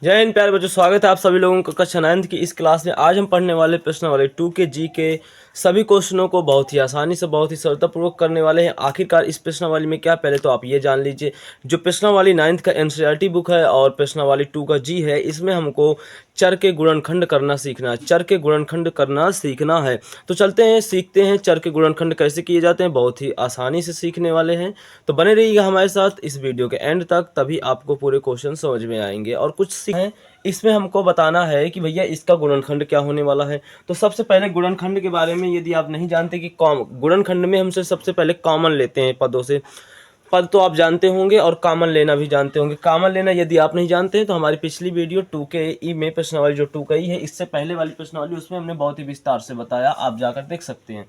जय हिंद प्यारे बच्चों, स्वागत है आप सभी लोगों का कक्षा 9th की इस क्लास में। आज हम पढ़ने वाले प्रश्न वाले 2 के जी के सभी क्वेश्चनों को बहुत ही आसानी से बहुत ही सरलतापूर्वक करने वाले हैं। आखिरकार इस प्रश्नावली में क्या, पहले तो आप ये जान लीजिए। जो प्रश्नावली 9th का एनसीईआरटी बुक है और प्रश्नावली 2 का जी है, इसमें हमको चर के गुणनखंड करना सीखना है। चर के गुणनखंड करना सीखना है। तो चलते हैं, सीखते हैं चर के गुणनखंड कैसे किए जाते हैं। बहुत ही आसानी से सीखने वाले हैं, तो बने रहिएगा हमारे साथ इस वीडियो के एंड तक, तभी आपको पूरे क्वेश्चन समझ में आएंगे। और कुछ है इसमें हमको बताना है कि भैया इसका गुणनखंड क्या होने वाला है। तो सबसे पहले गुणनखंड के बारे में यदि आप नहीं जानते कि गुणनखंड में हमसे सबसे पहले कॉमन लेते हैं पदों से। पद तो आप जानते होंगे और कॉमन लेना भी जानते होंगे। कॉमन लेना यदि आप नहीं जानते हैं तो हमारी पिछली वीडियो 2 के ई में प्रश्नावली जो 2 का ई है, इससे पहले वाली प्रश्नावली, उसमें हमने बहुत ही विस्तार से बताया, आप जाकर देख सकते हैं।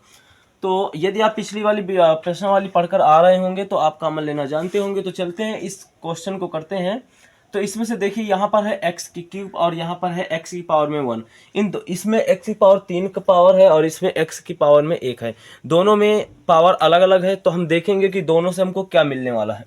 तो यदि आप पिछली वाली प्रश्नावली पढ़कर आ रहे होंगे तो आप कॉमन लेना जानते होंगे। तो चलते हैं इस क्वेश्चन को करते हैं। तो इसमें से देखिए, यहाँ पर है x की क्यूब और यहाँ पर है x की पावर में 1। इसमें x की पावर 3 का पावर है और इसमें x की पावर में 1 है। दोनों में पावर अलग अलग है, तो हम देखेंगे कि दोनों से हमको क्या मिलने वाला है।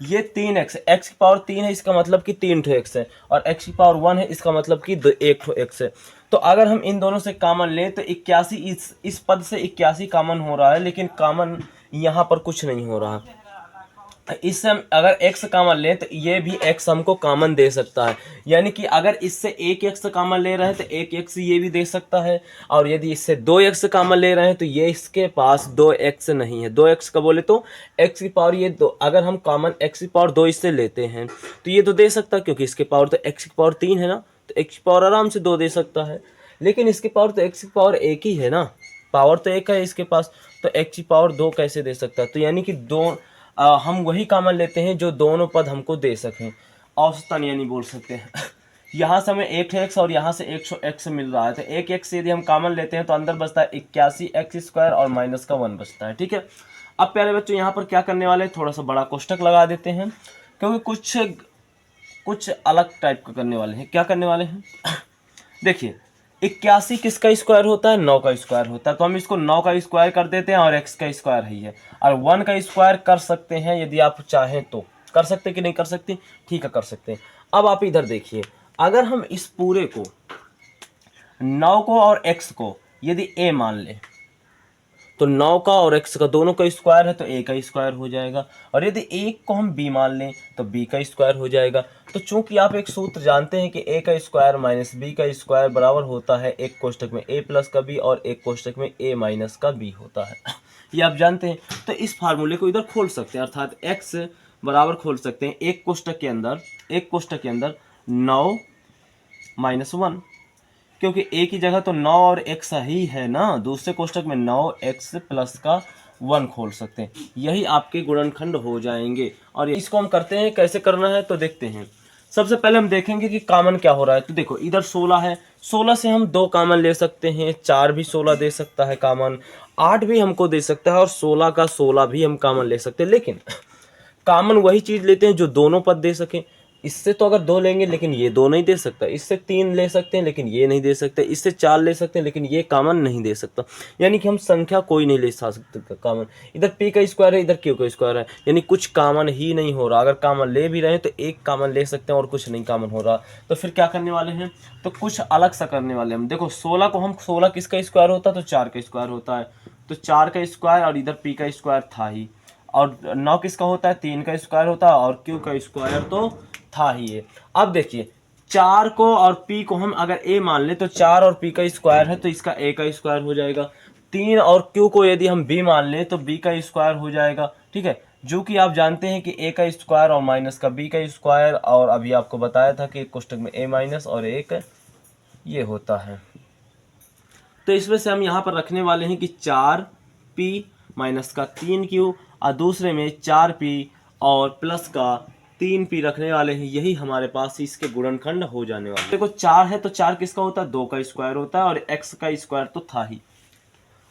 ये 3x, x की पावर 3 है, इसका मतलब कि 3 ठो x है, और x की पावर 1 है, इसका मतलब कि 1 ठो x है। तो अगर हम इन दोनों से कॉमन लें तो 81, इस पद से 81 कॉमन हो रहा है, लेकिन कॉमन यहाँ पर कुछ नहीं हो रहा है। इससे हम अगर x कॉमन लें तो ये भी x हमको कॉमन दे सकता है। यानी कि अगर इससे एक x कॉमन ले रहे हैं तो एक x ये भी दे सकता है, और यदि इससे 2x कॉमन ले रहे हैं तो ये इसके पास 2x नहीं है। 2x का बोले तो x की पावर ये 2, अगर हम कॉमन x की पावर 2 इससे लेते हैं तो ये तो दे सकता है, क्योंकि इसके पावर तो x की पावर 3 है ना, तो x की पावर आराम से 2 दे सकता है। लेकिन इसके पावर तो x की पावर 1 ही है ना, पावर तो 1 है इसके पास, तो x की पावर 2 कैसे दे सकता है। तो यानी कि हम वही कॉमन लेते हैं जो दोनों पद हमको दे सकें, औसतन यानी बोल सकते हैं। यहाँ से हमें 1x और यहाँ से 1x मिल रहा है, तो 1x यदि हम कॉमन लेते हैं तो अंदर बचता है 81x² और माइनस का 1 बचता है। ठीक है, अब प्यारे बच्चों यहाँ पर क्या करने वाले हैं, थोड़ा सा बड़ा कोष्टक लगा देते हैं, क्योंकि कुछ अलग टाइप का करने वाले हैं। क्या करने वाले हैं देखिए, 81 किसका स्क्वायर होता है, 9 का स्क्वायर होता है, तो हम इसको 9 का स्क्वायर कर देते हैं, और x का स्क्वायर ही है, और 1 का स्क्वायर कर सकते हैं यदि आप चाहें तो। कर सकते कि नहीं कर सकते, ठीक है कर सकते हैं। अब आप इधर देखिए, अगर हम इस पूरे को 9 को और x को यदि a मान लें तो 9 का और x का दोनों का स्क्वायर है तो a का स्क्वायर हो जाएगा, और यदि एक को हम b मान लें तो b का स्क्वायर हो जाएगा। तो चूंकि आप एक सूत्र जानते हैं कि a का स्क्वायर माइनस b का स्क्वायर बराबर होता है एक कोष्टक में a प्लस का b और एक कोष्टक में a माइनस का b होता है। ये आप जानते हैं, तो इस फार्मूले को इधर खोल सकते हैं, अर्थात x बराबर खोल सकते हैं एक कोष्टक के अंदर 9 माइनस 1, क्योंकि a की जगह तो 9 और x ही है ना, दूसरे कोष्टक में 9x प्लस का 1 खोल सकते हैं, यही आपके गुणनखंड हो जाएंगे। और इसको हम करते हैं, कैसे करना है तो देखते हैं। सबसे पहले हम देखेंगे कि कॉमन क्या हो रहा है। तो देखो इधर 16 है, 16 से हम 2 कॉमन ले सकते हैं, 4 भी 16 दे सकता है कॉमन, 8 भी हमको दे सकता है, और 16 का 16 भी हम कॉमन ले सकते हैं। लेकिन कॉमन वही चीज लेते हैं जो दोनों पद दे सकें। इससे तो अगर 2 लेंगे लेकिन ये 2 नहीं दे सकता, इससे 3 ले सकते हैं लेकिन ये नहीं दे सकते, इससे 4 ले सकते हैं लेकिन ये कॉमन नहीं दे सकता। यानी कि हम संख्या कोई नहीं ले सकते कॉमन। इधर p का स्क्वायर है, इधर q का स्क्वायर है, यानी कुछ कॉमन ही नहीं हो रहा। अगर कॉमन ले भी रहे हैं तो एक कॉमन ले सकते हैं और कुछ नहीं कॉमन हो रहा। तो फिर क्या करने वाले हैं, तो कुछ अलग सा करने वाले हम। देखो 16 को हम 16 किसका स्क्वायर होता है, तो 4 का स्क्वायर होता है, तो 4 का स्क्वायर, और इधर p का स्क्वायर था ही, और 9 किसका होता है, 3 का स्क्वायर होता है, और q का स्क्वायर तो था ही है। अब देखिए 4 को और p को हम अगर a मान ले तो 4 और p का स्क्वायर है तो इसका a का स्क्वायर हो जाएगा। 3 और q को यदि हम b मान ले तो b का स्क्वायर हो जाएगा। ठीक है, जो कि आप जानते हैं कि a का स्क्वायर और माइनस का b का स्क्वायर, और अभी आपको बताया था कि एक कोष्टक में a माइनस और एक ये होता है। तो इसमें से हम यहाँ पर रखने वाले हैं कि 4p माइनस का 3q, और दूसरे में 4p और प्लस का 3p रखने वाले हैं। यही हमारे पास इसके गुणनखंड हो जाने वाले। देखो 4 है तो 4 किसका होता है, 2 का स्क्वायर होता है, और x का स्क्वायर तो था ही,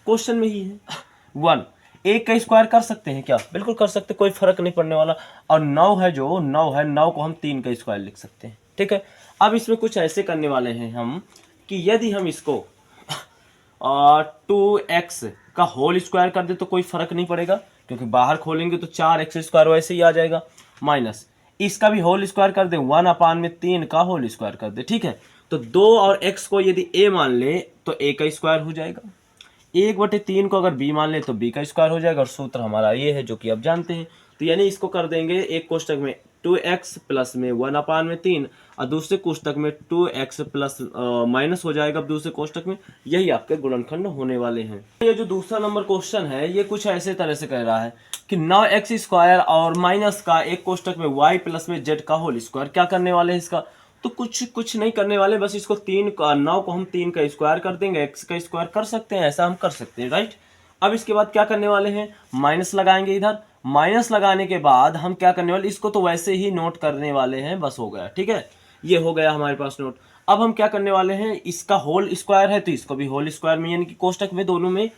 क्वेश्चन में ही है। 1 एक का स्क्वायर कर सकते हैं क्या, बिल्कुल कर सकते, कोई फर्क नहीं पड़ने वाला। और 9 है, जो 9 है, 9 को हम 3 का स्क्वायर लिख सकते हैं। ठीक है, अब इसमें कुछ ऐसे करने वाले हैं हम कि यदि हम इसको 2x का होल स्क्वायर कर दे तो कोई फर्क नहीं पड़ेगा, क्योंकि बाहर खोलेंगे तो 4x स्क्वायर वैसे ही आ जाएगा, माइनस इसका भी होल स्क्वायर कर दे, 1/3 का होल स्क्वायर कर दे, ठीक है। तो 2 और x को यदि a मान ले तो a का स्क्वायर हो जाएगा, 1/3 को अगर b मान ले तो b का स्क्वायर हो जाएगा, और सूत्र हमारा ये है जो कि आप जानते हैं। तो यानी इसको कर देंगे एक कोष्टक में 2x प्लस में 1/3 और दूसरे कोष्टक में 2x प्लस माइनस हो जाएगा दूसरे कोष्टक में। यही आपके गुणनखंड होने वाले हैं। ये जो दूसरा नंबर क्वेश्चन है ये कुछ ऐसे तरह से कह रहा है कि 9x स्क्वायर और माइनस का एक कोष्टक में y प्लस में z का होल स्क्वायर। क्या करने वाले हैं इसका? तो कुछ नहीं करने वाले, बस इसको 9 को हम 3 का स्क्वायर कर देंगे, x का स्क्वायर कर सकते हैं, ऐसा हम कर सकते हैं, राइट। अब इसके बाद क्या करने वाले हैं, माइनस लगाएंगे इधर। माइनस लगाने के बाद हम क्या करने वाले, इसको तो वैसे ही नोट करने वाले हैं, बस हो गया, ठीक है। ये हो गया हमारे पास नोट। अब हम क्या करने वाले हैं, इसका होल स्क्वायर है तो इसको भी होल स्क्वायर में, यानी कि कोष्टक में दोनों में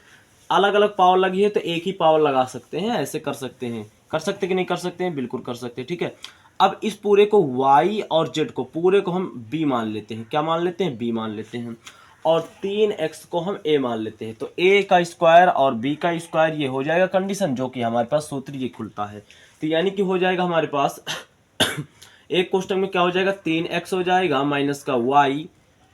अलग अलग पावर लगी है तो एक ही पावर लगा सकते हैं, ऐसे कर सकते हैं। कर सकते कि नहीं कर सकते हैं? बिल्कुल कर सकते हैं, ठीक है। अब इस पूरे को y और z को पूरे को हम b मान लेते हैं। क्या मान लेते हैं? b मान लेते हैं। और 3x को हम a मान लेते हैं। तो a का स्क्वायर और b का स्क्वायर, ये हो जाएगा कंडीशन, जो कि हमारे पास सूत्र ये खुलता है। तो यानी कि हो जाएगा हमारे पास एक कोष्टक में क्या हो जाएगा, 3x हो जाएगा माइनस का y।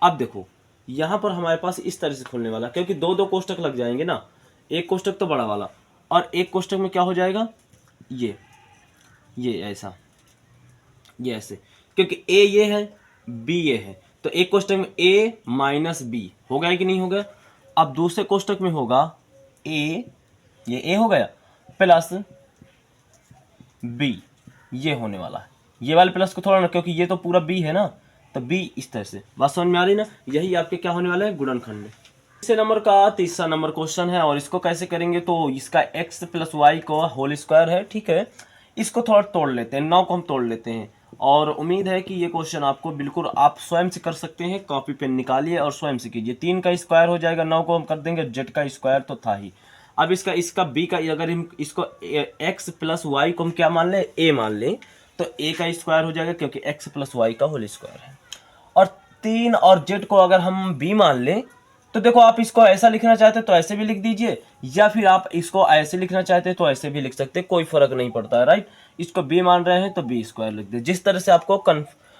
अब देखो यहाँ पर हमारे पास इस तरह से खुलने वाला, क्योंकि दो दो कोष्टक लग जाएंगे ना, एक कोष्टक तो बड़ा वाला और एक कोष्टक में क्या हो जाएगा, ये ऐसा, ये ऐसे, क्योंकि a ये है b ये है, तो एक कोष्टक में a माइनस b हो गया कि नहीं हो गया। अब दूसरे कोष्टक में होगा a, ये a हो गया, प्लस b, ये होने वाला है। ये वाले प्लस को थोड़ा ना, क्योंकि ये तो पूरा b है ना, तो b इस तरह से। बात समझ में आ रही ना? यही आपके क्या होने वाला है, गुणनखंड। तीसरे नंबर का तीसरा नंबर क्वेश्चन है, और इसको कैसे करेंगे, तो इसका x प्लस वाई को होल स्क्वायर है, ठीक है। इसको थोड़ा तोड़ लेते हैं, 9 को हम तोड़ लेते हैं, और उम्मीद है कि ये क्वेश्चन आपको बिल्कुल आप स्वयं से कर सकते हैं। कॉपी पेन निकालिए और स्वयं से कीजिए। 3 का स्क्वायर हो जाएगा, 9 को हम कर देंगे, z का स्क्वायर तो था ही। अब इसका b का, अगर हम इसको x प्लस वाई को हम क्या मान लें, a मान लें, तो a का स्क्वायर हो जाएगा, क्योंकि x प्लस वाई का होल स्क्वायर है। और 3 और z को अगर हम b मान लें, तो देखो आप इसको ऐसा लिखना चाहते तो ऐसे भी लिख दीजिए, या फिर आप इसको ऐसे लिखना चाहते तो ऐसे भी लिख सकते, कोई फर्क नहीं पड़ता है, राइट। इसको b मान रहे हैं तो b स्क्वायर लिख दे, जिस तरह से आपको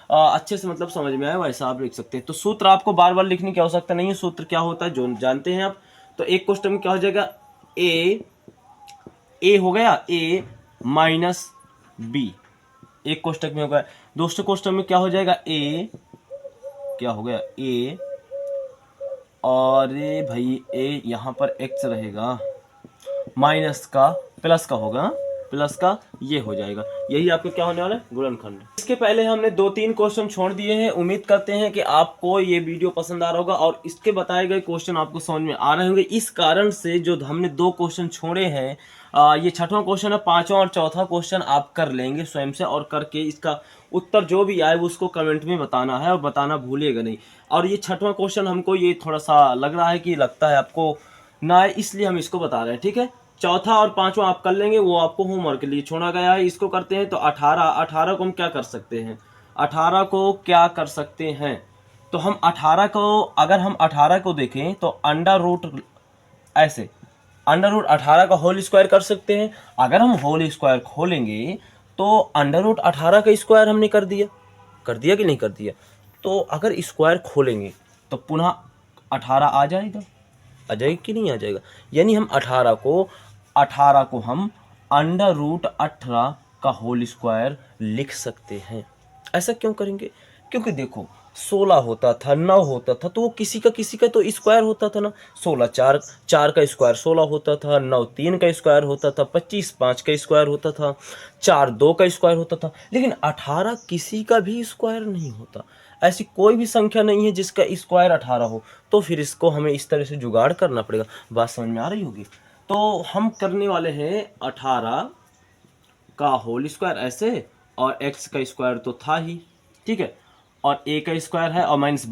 अच्छे से मतलब समझ में आए वैसा आप लिख सकते हैं। तो सूत्र आपको बार बार लिखने की आवश्यकता नहीं है, सूत्र क्या होता है जो जानते हैं आप। तो एक क्वेश्चन में क्या हो जाएगा, a हो गया, a माइनस b, एक कोष्टक में होगा। दूसरे कोष्टक में क्या हो जाएगा, a, क्या हो गया, a, और भाई a यहाँ पर x रहेगा, माइनस का प्लस का होगा, प्लस का ये हो जाएगा। यही आपको क्या होने वाला है, गुणनखंड। इसके पहले हमने 2-3 क्वेश्चन छोड़ दिए हैं। उम्मीद करते हैं कि आपको ये वीडियो पसंद आ रहा होगा और इसके बताए गए क्वेश्चन आपको समझ में आ रहे होंगे। इस कारण से जो हमने 2 क्वेश्चन छोड़े हैं, ये 6वां क्वेश्चन है, 5वां और 4था क्वेश्चन आप कर लेंगे स्वयं से, और करके इसका उत्तर जो भी आए उसको कमेंट में बताना है, और बताना भूलिएगा नहीं। और ये 6वां क्वेश्चन हमको ये थोड़ा सा लग रहा है कि लगता है आपको ना, इसलिए हम इसको बता रहे हैं, ठीक है। चौथा और 5वां आप कर लेंगे, वो आपको होमवर्क के लिए छोड़ा गया है। इसको करते हैं तो 18 को हम क्या कर सकते हैं, 18 को क्या कर सकते हैं, तो हम 18 को, अगर हम 18 को देखें तो अंडर रूट, ऐसे अंडर रूट 18 का होल स्क्वायर कर सकते हैं। अगर हम होल स्क्वायर खोलेंगे तो अंडर रूट 18 का स्क्वायर हमने कर दिया कि नहीं कर दिया। तो अगर स्क्वायर खोलेंगे तो पुनः 18 आ जाएगा कि नहीं आ जाएगा। यानी हम 18 को हम अंडर रूट 18 का होल स्क्वायर लिख सकते हैं। ऐसा क्यों करेंगे, क्योंकि देखो 16 होता था, 9 होता था, तो वो किसी का तो स्क्वायर होता था ना। 16 4 का स्क्वायर 16 होता था, 9 3 का स्क्वायर होता था, 25 5 का स्क्वायर होता था, 4 2 का स्क्वायर होता था। लेकिन 18 किसी का भी स्क्वायर नहीं होता। ऐसी कोई भी संख्या नहीं है जिसका स्क्वायर 18 हो। तो फिर इसको हमें इस तरह से जुगाड़ करना पड़ेगा। बात समझ में आ रही होगी। तो हम करने वाले हैं 18 का होल स्क्वायर ऐसे, और x का स्क्वायर तो था ही, ठीक है, और a का स्क्वायर है, और माइनस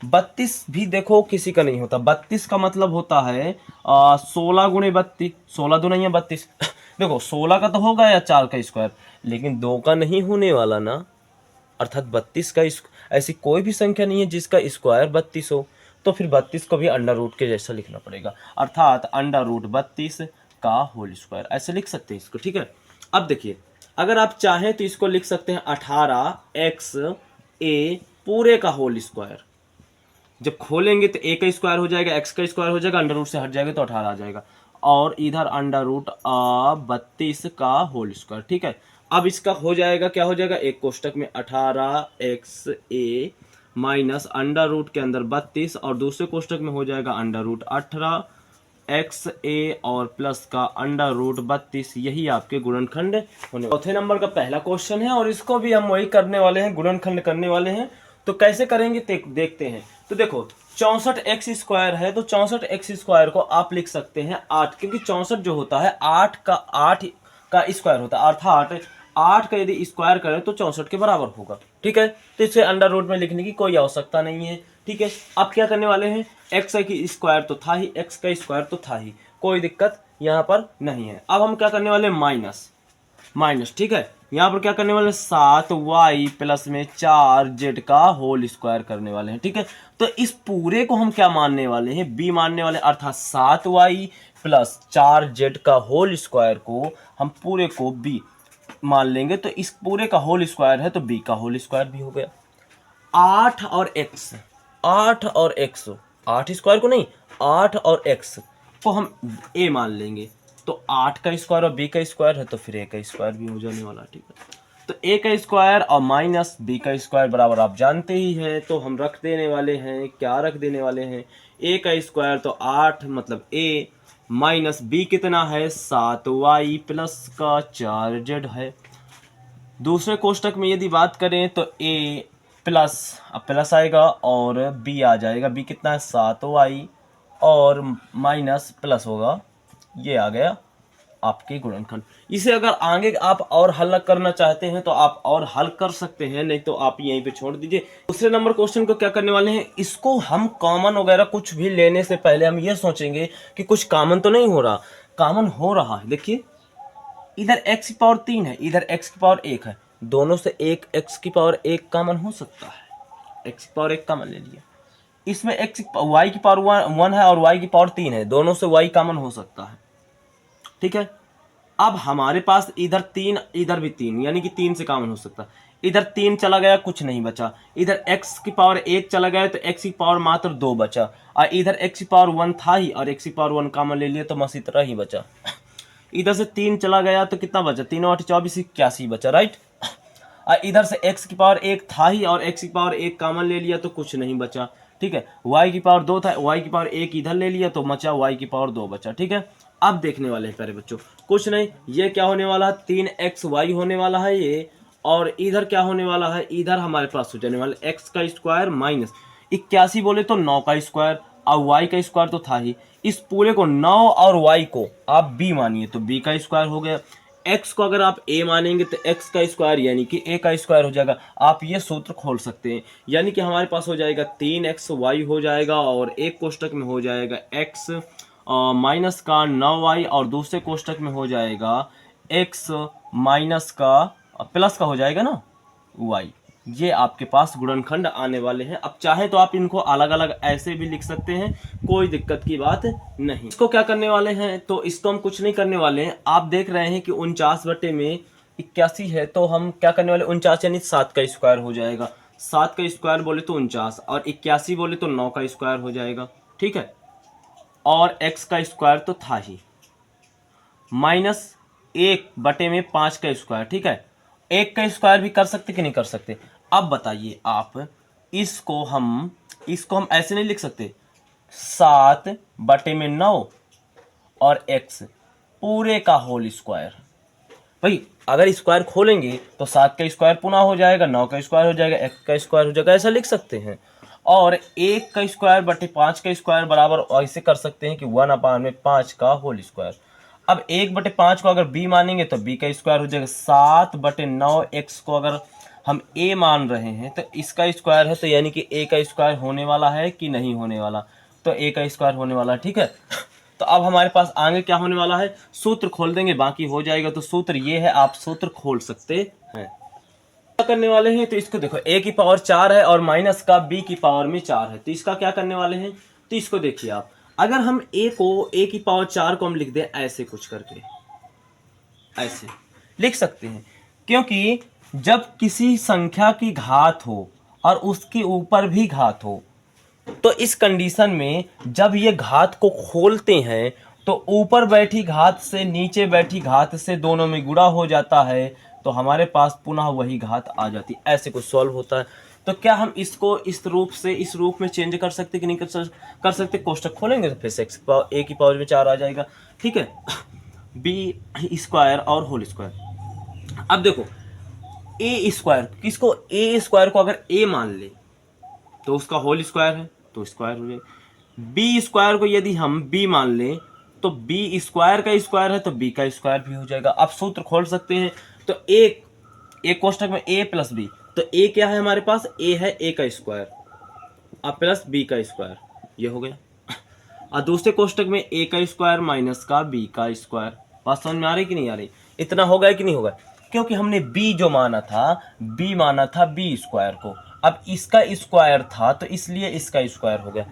32 भी देखो किसी का नहीं होता। 32 का मतलब होता है 16 गुणे 32, 16 दूना या 32 देखो 16 का तो होगा या 4 का स्क्वायर, लेकिन 2 का नहीं होने वाला ना। अर्थात 32 का ऐसी कोई भी संख्या नहीं है जिसका स्क्वायर 32 हो। तो फिर 32 को भी अंडर रूट के जैसा लिखना पड़ेगा, अर्थात अंडर रूट 32 का होल स्क्वायर, ऐसे लिख सकते हैं इसको, ठीक है। अब देखिए अगर आप चाहें तो इसको लिख सकते हैं 18x पूरे का होल स्क्वायर। जब खोलेंगे तो a का स्क्वायर हो जाएगा, x का स्क्वायर हो जाएगा, अंडर रूट से हट जाएगा तो 18 आ जाएगा, और इधर अंडर रूट 32 का होल स्क्वायर। ठीक है, अब इसका हो जाएगा, क्या हो जाएगा, एक कोष्टक में 18xa माइनस अंडर रूट के अंदर 32 और दूसरे कोष्टक में हो जाएगा अंडर रूट 18xa और प्लस का अंडर रूट 32। यही आपके गुणनखंड होने। चौथे नंबर का पहला क्वेश्चन है और इसको भी हम वही करने वाले हैं, गुणनखंड करने वाले हैं। तो कैसे करेंगे देखते हैं। तो देखो 64x स्क्वायर है, तो 64x स्क्वायर को आप लिख सकते हैं 8, क्योंकि 64 जो होता है 8 का स्क्वायर होता है, अर्थात 8 का यदि स्क्वायर करें तो 64 के बराबर होगा। ठीक है, तो इसे अंडर रूट में लिखने की कोई आवश्यकता नहीं है। ठीक है, अब क्या करने वाले हैं, x की स्क्वायर तो था ही, x का स्क्वायर तो था ही, कोई दिक्कत यहाँ पर नहीं है। अब हम क्या करने वाले हैं, माइनस। ठीक है, यहाँ पर क्या करने वाले हैं, 7y प्लस में 4z का होल स्क्वायर करने वाले हैं। ठीक है, तो इस पूरे को हम क्या मानने वाले हैं, b मानने वाले, अर्थात 7y प्लस 4z का होल स्क्वायर को हम पूरे को b मान लेंगे। तो इस पूरे का होल स्क्वायर है तो b का होल स्क्वायर भी हो गया। 8 और x 8 स्क्वायर को नहीं, 8 और x को हम a मान लेंगे। तो 8 का स्क्वायर और b का स्क्वायर है तो फिर a का स्क्वायर भी हो जाने वाला। ठीक है, तो a का स्क्वायर और माइनस b का स्क्वायर बराबर आप जानते ही हैं, तो हम रख देने वाले हैं, क्या रख देने वाले हैं, a का स्क्वायर तो 8 मतलब a माइनस b कितना है, 7y प्लस का 4z है। दूसरे कोष्टक में यदि बात करें तो a प्लस, अब प्लस आएगा और b आ जाएगा, b कितना है 7y और माइनस प्लस होगा, ये आ गया आपके गुणनखंड। इसे अगर आगे आप और हल करना चाहते हैं तो आप और हल कर सकते हैं, नहीं तो आप यहीं पे छोड़ दीजिए। दूसरे नंबर क्वेश्चन को क्या करने वाले हैं, इसको हम कॉमन वगैरह कुछ भी लेने से पहले हम ये सोचेंगे कि कुछ कॉमन तो नहीं हो रहा। कॉमन हो रहा है, देखिए इधर x की पावर 3 है, इधर x की पावर 1 है, दोनों से एक x की पावर 1 कॉमन हो सकता है, x की पावर 1 कॉमन ले लिया। इसमें y की पावर 1 है और y की पावर 3 है, दोनों से y कॉमन हो सकता है। ठीक है, अब हमारे पास इधर 3 इधर भी 3, यानी कि 3 से कॉमन हो सकता है। इधर 3 चला गया, कुछ नहीं बचा। इधर x की पावर 1 चला गया तो x की पावर मात्र 2 बचा, और इधर x की पावर 1 था ही और x की पावर 1 कॉमन ले लिया तो बस इतना ही बचा। इधर से 3 चला गया तो कितना बचा, 3 8 24 81 बचा, राइट। और इधर से x की पावर 1 था ही और x की पावर 1 कॉमन ले लिया तो कुछ नहीं बचा। ठीक है, y की पावर 2 था, y की पावर 1 इधर ले लिया तो बचा y की पावर 2 बचा। ठीक है, अब देखने वाले हैं प्यारे बच्चों, कुछ नहीं, ये क्या होने वाला है, 3xy होने वाला है ये, और इधर क्या होने वाला है, इधर हमारे पास हो जाने वाला x का स्क्वायर माइनस 81 बोले तो 9 का स्क्वायर और y का स्क्वायर तो था ही। इस पूरे को 9 और y को आप b मानिए तो b का स्क्वायर हो गया। x को अगर आप a मानेंगे तो x का स्क्वायर यानी कि a का स्क्वायर हो जाएगा। आप ये सूत्र खोल सकते हैं, यानी कि हमारे पास हो जाएगा 3xy हो जाएगा और एक कोष्टक में हो जाएगा x माइनस का 9y और दूसरे कोष्टक में हो जाएगा x माइनस का प्लस का हो जाएगा ना y। ये आपके पास गुणनखंड आने वाले हैं। अब चाहे तो आप इनको अलग अलग ऐसे भी लिख सकते हैं, कोई दिक्कत की बात नहीं। इसको क्या करने वाले हैं, तो इसको हम कुछ नहीं करने वाले हैं। आप देख रहे हैं कि 49 बटे में 81 है, तो हम क्या करने वाले, 49 यानी 7 का स्क्वायर हो जाएगा। 7 का स्क्वायर बोले तो 49 और 81 बोले तो 9 का स्क्वायर हो जाएगा। ठीक है, और x का स्क्वायर तो था ही, माइनस 1 बटे में 5 का स्क्वायर। ठीक है, 1 का स्क्वायर भी कर सकते कि नहीं कर सकते। अब बताइए आप, इसको हम ऐसे नहीं लिख सकते, 7 बटे में 9 और x पूरे का होल स्क्वायर। भाई अगर स्क्वायर खोलेंगे तो 7 का स्क्वायर पुनः हो जाएगा, 9 का स्क्वायर हो जाएगा, x का स्क्वायर हो जाएगा, ऐसा लिख सकते हैं। और 1 का स्क्वायर बटे 5 का स्क्वायर बराबर ऐसे कर सकते हैं कि 1/5 का होल स्क्वायर। अब 1/5 को अगर b मानेंगे तो b का स्क्वायर हो जाएगा। 7/9 x को अगर हम a मान रहे हैं तो इसका स्क्वायर है, तो यानी कि a का स्क्वायर होने वाला है कि नहीं होने वाला, तो a का स्क्वायर होने वाला है। ठीक है, तो अब हमारे पास आगे क्या होने वाला है, सूत्र खोल देंगे, बाकी हो जाएगा। तो सूत्र ये है, आप सूत्र खोल सकते हैं। क्या करने वाले हैं, तो इसको देखो, a की पावर 4 है और माइनस का b की पावर में 4 है, तो इसका क्या करने वाले हैं, तो इसको देखिए आप, अगर हम a की पावर 4 को हम लिख दें ऐसे कुछ करके, ऐसे लिख सकते हैं क्योंकि जब किसी संख्या की घात हो और उसके ऊपर भी घात हो, तो इस कंडीशन में जब ये घात को खोलते हैं तो ऊपर बैठी घात से नीचे बैठी घात से दोनों में गुणा हो जाता है, तो हमारे पास पुनः वही घात आ जाती है। ऐसे कुछ सॉल्व होता है। तो क्या हम इसको इस रूप से इस रूप में चेंज कर सकते कि नहीं कर सकते? कोष्टक खोलेंगे तो फिर से a की पावर में 4 आ जाएगा। ठीक है, बी स्क्वायर और होल स्क्वायर। अब देखो ए स्क्वायर, किसको? ए स्क्वायर को अगर ए मान ले तो उसका होल स्क्वायर है तो स्क्वायर हो जाएगा। बी स्क्वायर को यदि हम बी मान लें तो बी स्क्वायर का स्क्वायर है तो बी का स्क्वायर भी हो जाएगा। अब सूत्र खोल सकते हैं। तो एक कोष्टक में ए प्लस बी, तो ए क्या है हमारे पास? ए है ए का स्क्वायर, अब प्लस बी का स्क्वायर, ये हो गया। और दूसरे कोष्टक में ए का स्क्वायर माइनस का बी का स्क्वायर। बात समझ में आ रही कि नहीं आ रही? इतना हो गया कि नहीं होगा? क्योंकि हमने बी जो माना था, बी माना था बी स्क्वायर को, अब इसका स्क्वायर था तो इसलिए इसका स्क्वायर हो गया।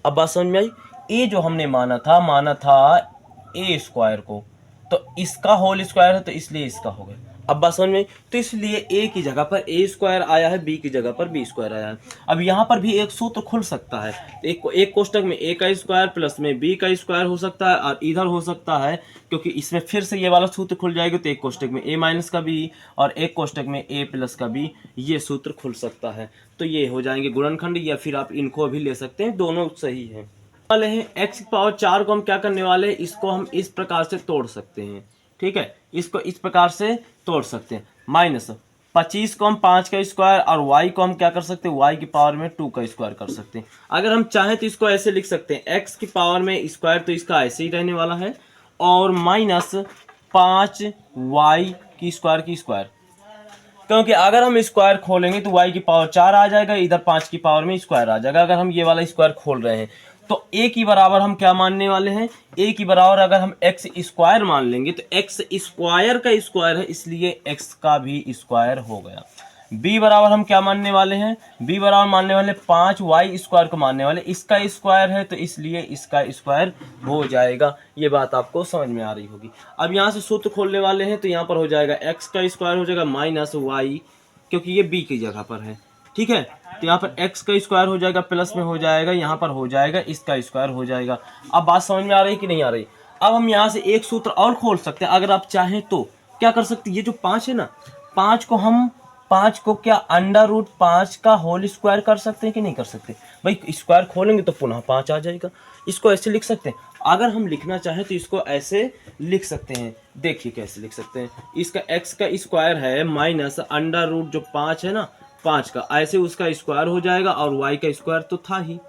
अब बात समझ में आई? ए जो हमने माना था ए स्क्वायर को, तो इसका होल स्क्वायर है तो इसलिए इसका हो गया। अब बात समझ में? तो इसलिए ए की जगह पर ए स्क्वायर आया है, बी की जगह पर बी स्क्वायर आया है। अब यहाँ पर भी एक सूत्र खुल सकता है। एक कोष्टक में ए का स्क्वायर प्लस में बी का स्क्वायर हो सकता है और इधर हो सकता है, क्योंकि इसमें फिर से ये वाला सूत्र खुल जाएगा। तो एक कोष्टक में ए माइनस का बी और एक कोष्टक में ए प्लस का बी, ये सूत्र खुल सकता है। तो ये हो जाएंगे गुणनखंड, या फिर आप इनको भी ले सकते हैं, दोनों सही है। वाले हैं x की पावर 4 को हम क्या करने वाले हैं? इसको हम इस प्रकार से तोड़ सकते हैं। ठीक है, इसको इस प्रकार से तोड़ सकते हैं। माइनस 25 को हम 5 का स्क्वायर और y को हम क्या कर सकते हैं? y की पावर में 2 का स्क्वायर कर सकते हैं। अगर हम चाहें तो इसको ऐसे लिख सकते हैं, x की पावर में स्क्वायर तो इसका ऐसे ही रहने वाला है, और माइनस 5y की स्क्वायर, क्योंकि अगर हम स्क्वायर खोलेंगे तो y की पावर 4 आ जाएगा, इधर 5 की पावर में स्क्वायर आ जाएगा। अगर हम ये वाला स्क्वायर खोल रहे हैं तो a की बराबर हम क्या मानने वाले हैं? a की बराबर अगर हम x स्क्वायर मान लेंगे तो x स्क्वायर का स्क्वायर है, इसलिए x का भी स्क्वायर हो गया। b बराबर हम क्या मानने वाले हैं? b बराबर मानने वाले 5y स्क्वायर को मानने वाले, इसका स्क्वायर है तो इसलिए इसका स्क्वायर हो जाएगा। ये बात आपको समझ में आ रही होगी। अब यहाँ से सूत्र खोलने वाले हैं तो यहाँ पर हो जाएगा x का स्क्वायर हो जाएगा माइनस y, क्योंकि ये b की जगह पर है। ठीक है, तो यहाँ पर x का स्क्वायर हो जाएगा, प्लस में हो जाएगा, यहाँ पर हो जाएगा इसका स्क्वायर हो जाएगा। अब बात समझ में आ रही कि नहीं आ रही? अब हम यहाँ से एक सूत्र और खोल सकते हैं। अगर आप चाहें तो क्या कर सकते हैं? ये जो 5 है ना, 5 को क्या √5 का होल स्क्वायर कर सकते हैं कि नहीं कर सकते? भाई स्क्वायर खोलेंगे तो पुनः 5 आ जाएगा। इसको ऐसे लिख सकते हैं। अगर हम लिखना चाहें तो इसको ऐसे लिख सकते हैं। देखिए कैसे लिख सकते हैं। इसका x का स्क्वायर है माइनस √ जो 5 है ना, 5 का, ऐसे उसका स्क्वायर हो जाएगा, और y का स्क्वायर तो था ही,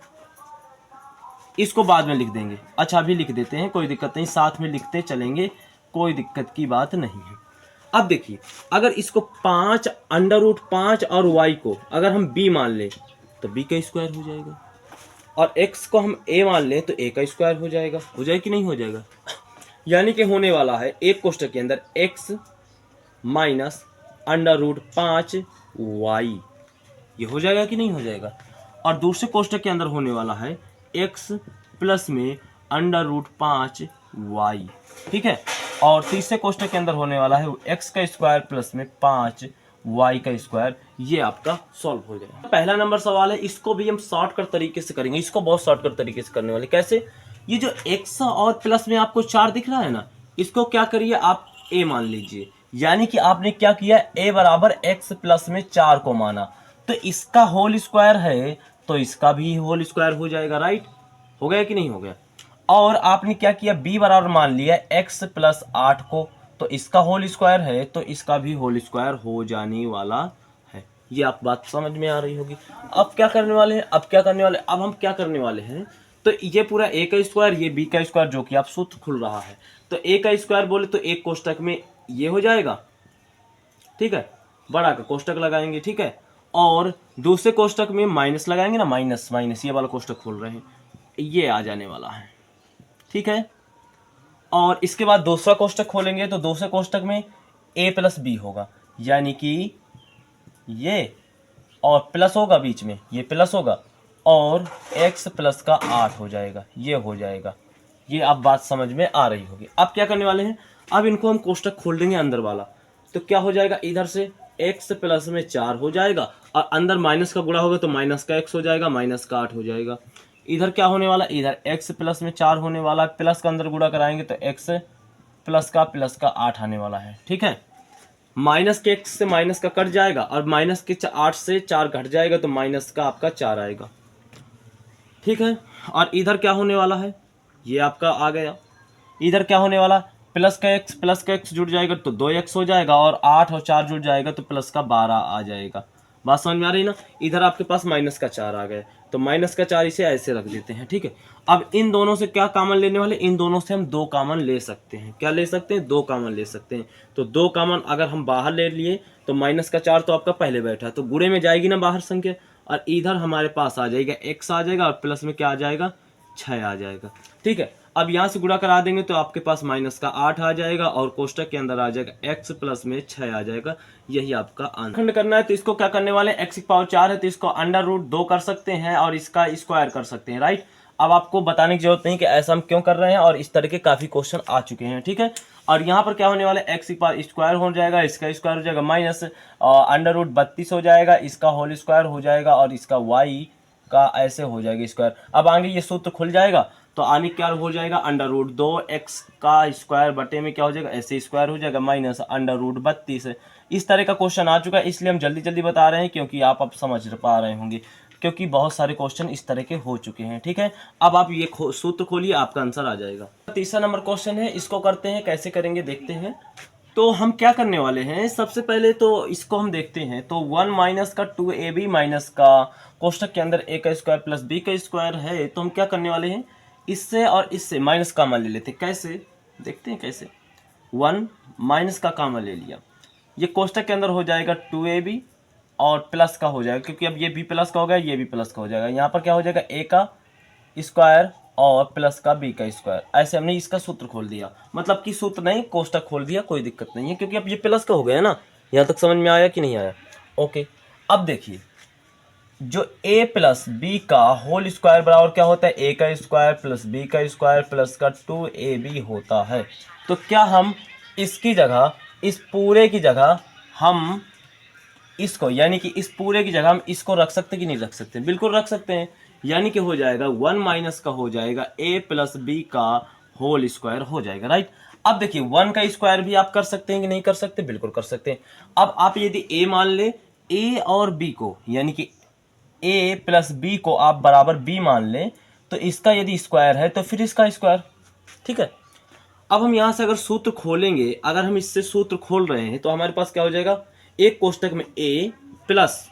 इसको बाद में लिख देंगे। अच्छा अभी लिख देते हैं, कोई दिक्कत नहीं, साथ में लिखते चलेंगे, कोई दिक्कत की बात नहीं है। अब देखिए, अगर इसको 5 और y को अगर हम b मान लें तो b का स्क्वायर हो जाएगा, और x को हम a मान लें तो a का स्क्वायर हो जाएगा। हो जाए कि नहीं हो जाएगा? यानी कि होने वाला है एक कोष्टक के अंदर x माइनस √5y, ये हो जाएगा कि नहीं हो जाएगा? और दूसरे कोष्टक के अंदर होने वाला है x प्लस में √5y। ठीक है, और तीसरे कोष्टक के अंदर होने वाला है x का स्क्वायर प्लस में 5y का स्क्वायर। ये आपका सॉल्व हो जाएगा। पहला नंबर सवाल है, इसको भी हम शॉर्टकट तरीके से करेंगे। इसको बहुत शॉर्टकट तरीके से करने वाले। कैसे? ये जो x और प्लस में आपको 4 दिख रहा है ना, इसको क्या करिए आप a मान लीजिए। यानी कि आपने क्या किया, a बराबर x प्लस में 4 को माना, तो इसका होल स्क्वायर है तो इसका भी होल स्क्वायर हो जाएगा। राइट, हो गया कि नहीं हो गया? और आपने क्या किया, b बराबर मान लिया x प्लस 8 को, तो इसका होल स्क्वायर है तो इसका भी होल स्क्वायर हो जाने वाला है। ये आप बात समझ में आ रही होगी। अब क्या करने वाले हैं? अब हम क्या करने वाले हैं, तो ये पूरा a का स्क्वायर, ये b का स्क्वायर, जो कि आप सूत्र खुल रहा है, तो a का स्क्वायर बोले तो एक कोष्टक में ये हो जाएगा। ठीक है, बड़ा का कोष्टक लगाएंगे। ठीक है, और दूसरे कोष्टक में माइनस लगाएंगे ना, माइनस ये वाला कोष्टक खोल रहे हैं, ये आ जाने वाला है। ठीक है, और इसके बाद दूसरा कोष्टक खोलेंगे तो दूसरे कोष्टक में a प्लस बी होगा, यानी कि ये, और प्लस होगा बीच में, ये प्लस होगा, और x प्लस का 8 हो जाएगा, ये हो जाएगा। ये अब बात समझ में आ रही होगी। अब क्या करने वाले हैं, अब इनको हम कोष्टक खोल देंगे अंदर वाला। तो क्या हो जाएगा, इधर से x प्लस में 4 हो जाएगा और अंदर माइनस का गुणा होगा तो माइनस का x हो जाएगा, माइनस का 8 हो जाएगा। इधर क्या होने वाला, इधर x प्लस में 4 होने वाला है, प्लस का अंदर गुणा कराएंगे तो x प्लस का 8 आने वाला है। ठीक है, माइनस के x से माइनस का कट जाएगा और माइनस के 8 से 4 घट जाएगा तो माइनस का आपका 4 आएगा। ठीक है, और इधर क्या होने वाला है, ये आपका आ गया। इधर क्या होने वाला, प्लस का x जुड़ जाएगा तो 2x हो जाएगा और 8 और 4 जुड़ जाएगा तो प्लस का 12 आ जाएगा। बात समझ में आ रही ना। इधर आपके पास माइनस का 4 आ गए तो माइनस का 4 इसे ऐसे रख देते हैं। ठीक है, अब इन दोनों से क्या कॉमन लेने वाले, इन दोनों से हम 2 कॉमन ले सकते हैं। क्या ले सकते हैं, 2 कॉमन ले सकते हैं। तो 2 कॉमन अगर हम बाहर ले लिए तो माइनस का 4 तो आपका पहले बैठा है तो गुणे में जाएगी ना बाहर संख्या, और इधर हमारे पास आ जाएगा x आ जाएगा और प्लस में क्या आ जाएगा, 6 आ जाएगा। ठीक है, अब यहाँ से गुणा करा देंगे तो आपके पास माइनस का 8 आ जाएगा और कोष्टक के अंदर आ जाएगा x प्लस में 6 आ जाएगा। यही आपका आंसर। खंड करना है तो इसको क्या करने वाले, x की पावर 4 है तो इसको अंडर रूट 2 कर सकते हैं और इसका स्क्वायर कर सकते हैं। राइट, अब आपको बताने की जरूरत नहीं कि ऐसा हम क्यों कर रहे हैं, और इस तरह के काफी क्वेश्चन आ चुके हैं। ठीक है, और यहाँ पर क्या होने वाला है, x की पावर स्क्वायर हो जाएगा, इसका स्क्वायर हो जाएगा, माइनस अंडर रूट 32 हो जाएगा, इसका होल स्क्वायर हो जाएगा और इसका y का ऐसे हो जाएगा स्क्वायर। अब आगे ये सूत्र खुल जाएगा तो आगे क्या हो जाएगा, अंडर रूट 2x का स्क्वायर बटे में क्या हो जाएगा, ऐसे स्क्वायर हो जाएगा, माइनस अंडर रूट 32। इस तरह का क्वेश्चन आ चुका है, इसलिए हम जल्दी जल्दी बता रहे हैं क्योंकि आप अब समझ पा रहे होंगे, क्योंकि बहुत सारे क्वेश्चन इस तरह के हो चुके हैं। ठीक है, अब आप ये सूत्र खोलिए, आपका आंसर आ जाएगा। तीसरा नंबर क्वेश्चन है, इसको करते हैं, कैसे करेंगे देखते हैं। तो हम क्या करने वाले हैं, सबसे पहले तो इसको हम देखते हैं। तो 1 माइनस का 2ab माइनस का कोष्टक के अंदर a का स्क्वायर प्लस b का स्क्वायर है, तो हम क्या करने वाले हैं, इससे और इससे माइनस कॉमन ले लेते हैं। कैसे देखते हैं कैसे, 1 माइनस का कॉमन ले लिया, ये कोष्टक के अंदर हो जाएगा 2ab और प्लस का हो जाएगा, क्योंकि अब ये b प्लस का हो गया, ये भी प्लस का हो जाएगा। यहाँ पर क्या हो जाएगा, a का स्क्वायर और प्लस का b का स्क्वायर। ऐसे हमने इसका सूत्र खोल दिया, मतलब कि सूत्र नहीं, कोष्टक खोल दिया, कोई दिक्कत नहीं है क्योंकि अब ये प्लस का हो गया ना। यहाँ तक समझ में आया कि नहीं आया। ओके, अब देखिए, जो a प्लस बी का होल स्क्वायर बराबर क्या होता है, a का स्क्वायर प्लस b का स्क्वायर प्लस का 2ab होता है। तो क्या हम इसकी जगह, इस पूरे की जगह हम इसको, यानी कि इस पूरे की जगह हम इसको रख सकते कि नहीं रख सकते, बिल्कुल रख सकते हैं। यानी कि हो जाएगा 1 माइनस का हो जाएगा a प्लस बी का होल स्क्वायर हो जाएगा। राइट, अब देखिए 1 का स्क्वायर भी आप कर सकते हैं कि नहीं कर सकते, बिल्कुल कर सकते हैं। अब आप यदि a मान ले, a और b को, यानी कि a प्लस बी को आप बराबर b मान लें, तो इसका यदि स्क्वायर है तो फिर इसका स्क्वायर। ठीक है, अब हम यहां से अगर सूत्र खोलेंगे, अगर हम इससे सूत्र खोल रहे हैं तो हमारे पास क्या हो जाएगा, एक कोष्टक में a प्लस,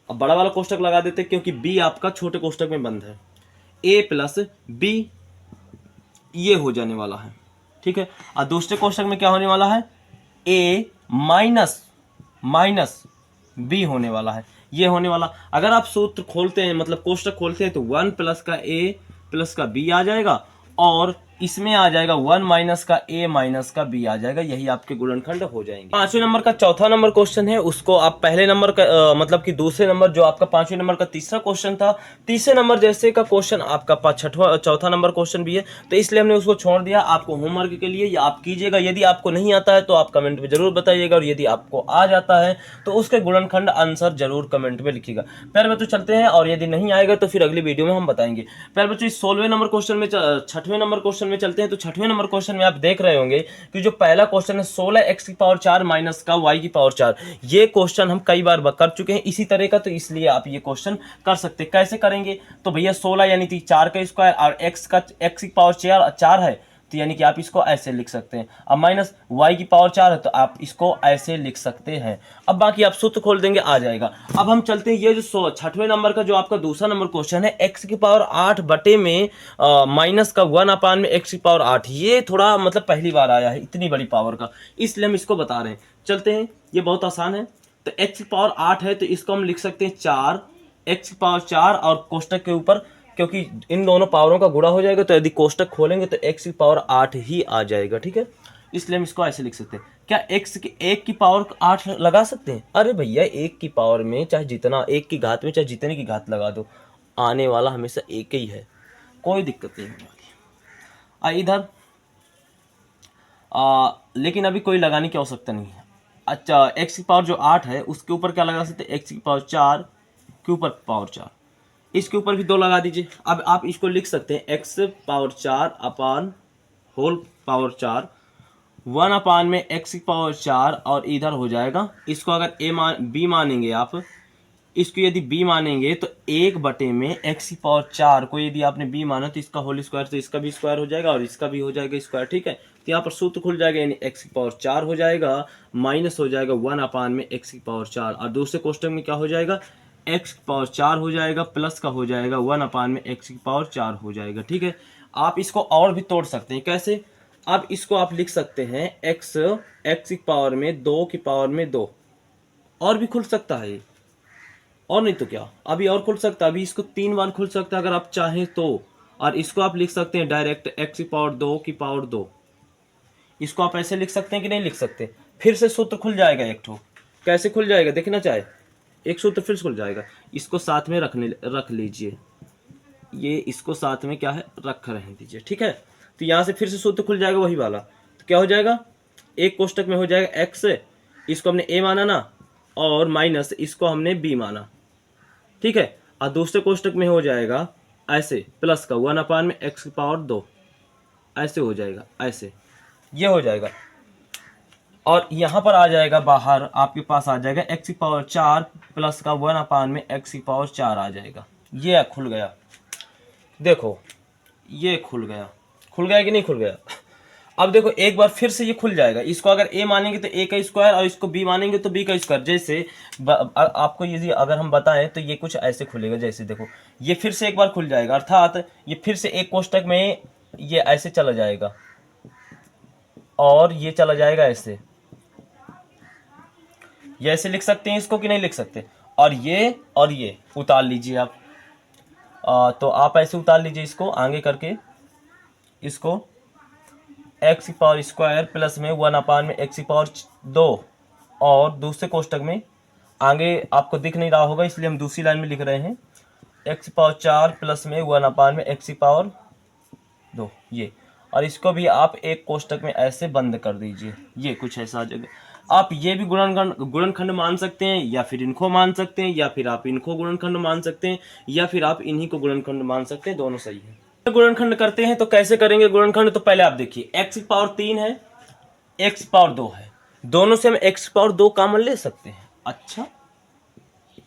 अब बड़ा वाला कोष्टक लगा देते हैं क्योंकि b आपका छोटे कोष्टक में बंद है, a प्लस b ये हो जाने वाला है। ठीक है, और दूसरे कोष्टक में क्या होने वाला है, a माइनस माइनस b होने वाला है, ये होने वाला। अगर आप सूत्र खोलते हैं, मतलब कोष्टक खोलते हैं, तो 1 प्लस का a प्लस का b आ जाएगा और इसमें आ जाएगा 1 माइनस का a माइनस का b आ जाएगा। यही आपके गुणनखंड हो जाएंगे। पांचवें नंबर का चौथा नंबर क्वेश्चन है, उसको आप पहले नंबर का मतलब कि दूसरे नंबर, जो आपका पांचवें नंबर का तीसरा क्वेश्चन था, तीसरे नंबर जैसे का क्वेश्चन आपका चौथा नंबर क्वेश्चन भी है, तो इसलिए हमने उसको छोड़ दिया आपको होमवर्क के लिए, या आप कीजिएगा। यदि आपको नहीं आता है तो आप कमेंट में जरूर बताइएगा, और यदि आपको आ जाता है तो उसके गुणनखंड आंसर जरूर कमेंट में लिखिएगा। प्यारे बच्चों चलते हैं, और यदि नहीं आएगा तो फिर अगली वीडियो में हम बताएंगे। प्यारे बच्चों, इस 16वें नंबर क्वेश्चन में, छठवें नंबर क्वेश्चन में चलते हैं। तो छठवें नंबर क्वेश्चन में आप देख रहे होंगे कि जो पहला क्वेश्चन है 16x की पावर 4 माइनस का y की पावर 4, ये क्वेश्चन हम कई बार कर चुके हैं इसी तरह का, तो इसलिए आप ये क्वेश्चन कर सकते हैं। कैसे करेंगे, तो भैया 16 यानी कि 4 का स्क्वायर और x की पावर 4 है, तो यानी कि आप इसको ऐसे लिख सकते हैं। अब माइनस y की पावर 4 है तो आप इसको ऐसे लिख सकते हैं। अब बाकी आप सूत्र खोल देंगे, आ जाएगा। अब हम चलते हैं, ये जो छठवें नंबर का जो आपका दूसरा नंबर क्वेश्चन है, x की पावर 8 बटे में माइनस का 1 अपान में x की पावर 8, ये थोड़ा मतलब पहली बार आया है इतनी बड़ी पावर का, इसलिए हम इसको बता रहे हैं। चलते हैं, ये बहुत आसान है। तो x की पावर 8 है तो इसको हम लिख सकते हैं 4, x की पावर 4 और कोष्टक के ऊपर, क्योंकि इन दोनों पावरों का गुणा हो जाएगा तो यदि कोष्टक खोलेंगे तो x की पावर 8 ही आ जाएगा। ठीक है, इसलिए हम इसको ऐसे लिख सकते हैं। क्या x की 1 की पावर 8 लगा सकते हैं? अरे भैया 1 की पावर में चाहे जितना, 1 की घात में चाहे जितने की घात लगा दो, आने वाला हमेशा एक ही है, कोई दिक्कत नहीं होने वाली। इधर लेकिन अभी कोई लगाने की आवश्यकता नहीं है। अच्छा, x की पावर जो 8 है उसके ऊपर क्या लगा सकते हैं, x की पावर 4 के ऊपर पावर 4, इसके ऊपर भी 2 लगा दीजिए। अब आप इसको लिख सकते हैं x पावर 4 अपान होल पावर 4, 1 अपान में x की पावर 4 और इधर हो जाएगा, इसको अगर b मानेंगे आप, इसको यदि b मानेंगे तो 1 में x की पावर 4 को यदि आपने b माना तो इसका होल स्क्वायर, तो इसका भी स्क्वायर हो जाएगा और इसका भी हो जाएगा स्क्वायर। ठीक है, तो यहाँ पर सूत्र खुल जाएगा, यानी x की पावर 4 हो जाएगा, माइनस हो जाएगा 1 अपान में x की पावर 4, और दूसरे कोष्टक में क्या हो जाएगा, x की पावर 4 हो जाएगा, प्लस का हो जाएगा 1 अपान में x की पावर 4 हो जाएगा। ठीक है, आप इसको और भी तोड़ सकते हैं, कैसे, अब इसको आप लिख सकते हैं x की पावर में 2 की पावर में 2, और भी खुल सकता है, और नहीं तो क्या, अभी और खुल सकता है, अभी इसको 3 बार खुल सकता है अगर आप चाहें तो। और इसको आप लिख सकते हैं डायरेक्ट x की पावर 2 की पावर 2, इसको आप ऐसे लिख सकते हैं कि नहीं लिख सकते, फिर से सूत्र खुल जाएगा एक ठो, कैसे खुल जाएगा देखना चाहे, एक सूत्र फिर से खुल जाएगा, इसको साथ में रख लीजिए, ये इसको साथ में क्या है रख रहने दीजिए। ठीक है, तो यहाँ से फिर से सूत्र खुल जाएगा वही वाला, तो क्या हो जाएगा, एक कोष्टक में हो जाएगा x, इसको हमने a माना ना, और माइनस इसको हमने b माना। ठीक है, और दूसरे कोष्टक में हो जाएगा ऐसे, प्लस का 1 अपान में x की पावर 2, ऐसे हो जाएगा, ऐसे ये हो जाएगा, और यहाँ पर आ जाएगा बाहर आपके पास आ जाएगा x की पावर 4 प्लस का 1 अपान में x की पावर 4 आ जाएगा। ये खुल गया, देखो ये खुल गया कि नहीं खुल गया। अब देखो एक बार फिर से ये खुल जाएगा, इसको अगर a मानेंगे तो a का स्क्वायर और इसको b मानेंगे तो b का स्क्वायर, जैसे आपको यदि अगर हम बताएं तो ये कुछ ऐसे खुलेगा, जैसे देखो ये फिर से एक बार खुल जाएगा, अर्थात ये फिर से एक कोष्टक में ये ऐसे चला जाएगा और ये चला जाएगा ऐसे, ये ऐसे लिख सकते हैं इसको कि नहीं लिख सकते, और ये उतार लीजिए आप, तो आप ऐसे उतार लीजिए इसको आगे करके, इसको x की पावर स्क्वायर प्लस में 1 अपान में x की पावर 2, और दूसरे कोष्टक में आगे आपको दिख नहीं रहा होगा इसलिए हम दूसरी लाइन में लिख रहे हैं, x की पावर 4 प्लस में 1 अपान में x की पावर 2, ये, और इसको भी आप एक कोष्टक में ऐसे बंद कर दीजिए, ये कुछ ऐसा आ जाएगा। आप ये भी गुणनखंड मान सकते हैं, या फिर इनको मान सकते हैं, या फिर आप इनको गुणनखंड मान सकते हैं, या फिर आप इन्हीं को गुणनखंड मान सकते हैं, दोनों सही है। गुणनखंड करते हैं तो कैसे करेंगे गुणनखंड, तो पहले आप देखिए x की पावर 3 है, x की पावर 2 है, दोनों से हम x की पावर 2 कॉमन ले सकते हैं। अच्छा,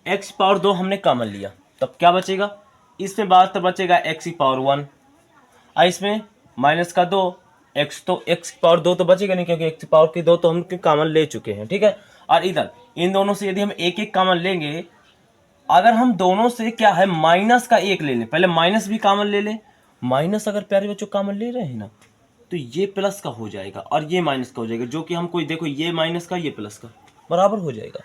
x की पावर 2 हमने कॉमन लिया, तब क्या बचेगा, इसमें बात तो बचेगा x की पावर 1, और इसमें माइनस का 2, x तो x की पावर 2 तो बचेगा नहीं क्योंकि x की पावर की 2 तो हम कॉमन ले चुके हैं। ठीक है, और इधर इन दोनों से यदि हम एक एक कॉमन लेंगे, अगर हम दोनों से क्या है माइनस का 1 ले लें, पहले माइनस भी कॉमन ले लें, माइनस अगर प्यारे बच्चों कॉमन ले रहे हैं ना तो ये प्लस का हो जाएगा और ये माइनस का हो जाएगा, जो कि हम कोई देखो ये माइनस का ये प्लस का बराबर हो जाएगा,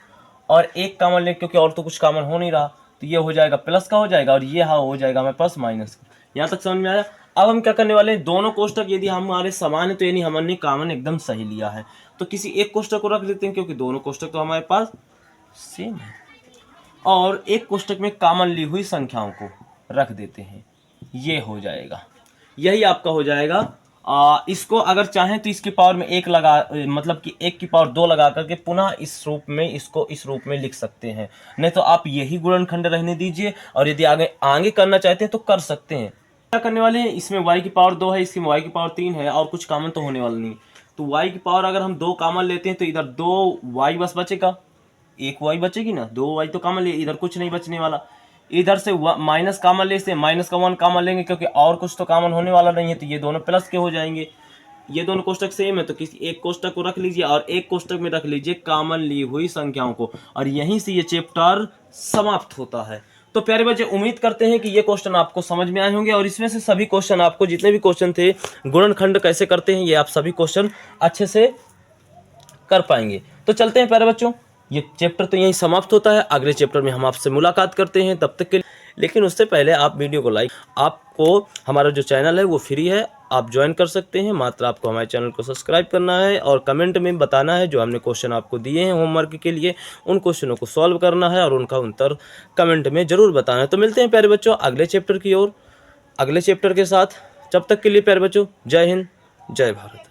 और एक कॉमन ले क्योंकि और तो कुछ कॉमन हो नहीं रहा, तो ये हो जाएगा प्लस का हो जाएगा, और ये हाँ हो जाएगा हमारे पास माइनस का। यहाँ तक समझ में आया। अब हम क्या करने वाले हैं, दोनों कोष्टक यदि हमारे समान है तो यानी हमने कॉमन एकदम सही लिया है, तो किसी एक कोष्टक को रख देते हैं क्योंकि दोनों कोष्टक तो हमारे पास सेम है, और एक कोष्टक में कॉमन ली हुई संख्याओं को रख देते हैं, ये हो जाएगा, यही आपका हो जाएगा। इसको अगर चाहें तो इसकी पावर में 1 लगा, मतलब कि 1 की पावर 2 लगा करके पुनः इस रूप में इसको इस रूप में लिख सकते हैं, नहीं तो आप यही गुणनखंड रहने दीजिए, और यदि आगे करना चाहते हैं तो कर सकते हैं। क्या करने वाले हैं, इसमें y की पावर 2 है, इसमें y की पावर 3 है, और कुछ कॉमन तो होने वाला नहीं, तो y की पावर अगर हम 2 कॉमन लेते हैं तो इधर 2y बस बचेगा, एक y बचेगी ना, 2y तो कॉमन ले, इधर कुछ नहीं बचने वाला, इधर से माइनस कॉमन ले से माइनस का 1 कॉमन लेंगे क्योंकि और कुछ तो कॉमन होने वाला नहीं है, तो ये दोनों प्लस के हो जाएंगे। ये दोनों कोष्टक सेम है तो किसी एक कोष्टक को रख लीजिए और एक कोष्टक में रख लीजिए कॉमन ली हुई संख्याओं को, और यहीं से ये चैप्टर समाप्त होता है। तो प्यारे बच्चे उम्मीद करते हैं कि ये क्वेश्चन आपको समझ में आए होंगे, और इसमें से सभी क्वेश्चन आपको जितने भी क्वेश्चन थे गुणनखंड कैसे करते हैं ये आप सभी क्वेश्चन अच्छे से कर पाएंगे। तो चलते हैं प्यारे बच्चों, ये चैप्टर तो यहीं समाप्त होता है, अगले चैप्टर में हम आपसे मुलाकात करते हैं, तब तक के लिए। लेकिन उससे पहले आप वीडियो को लाइक, आपको हमारा जो चैनल है वो फ्री है, आप ज्वाइन कर सकते हैं, मात्र आपको हमारे चैनल को सब्सक्राइब करना है और कमेंट में बताना है जो हमने क्वेश्चन आपको दिए हैं होमवर्क के लिए, उन क्वेश्चनों को सॉल्व करना है और उनका उत्तर कमेंट में ज़रूर बताना है। तो मिलते हैं प्यारे बच्चों अगले चैप्टर की ओर, अगले चैप्टर के साथ। जब तक के लिए प्यारे बच्चों, जय हिंद, जय भारत।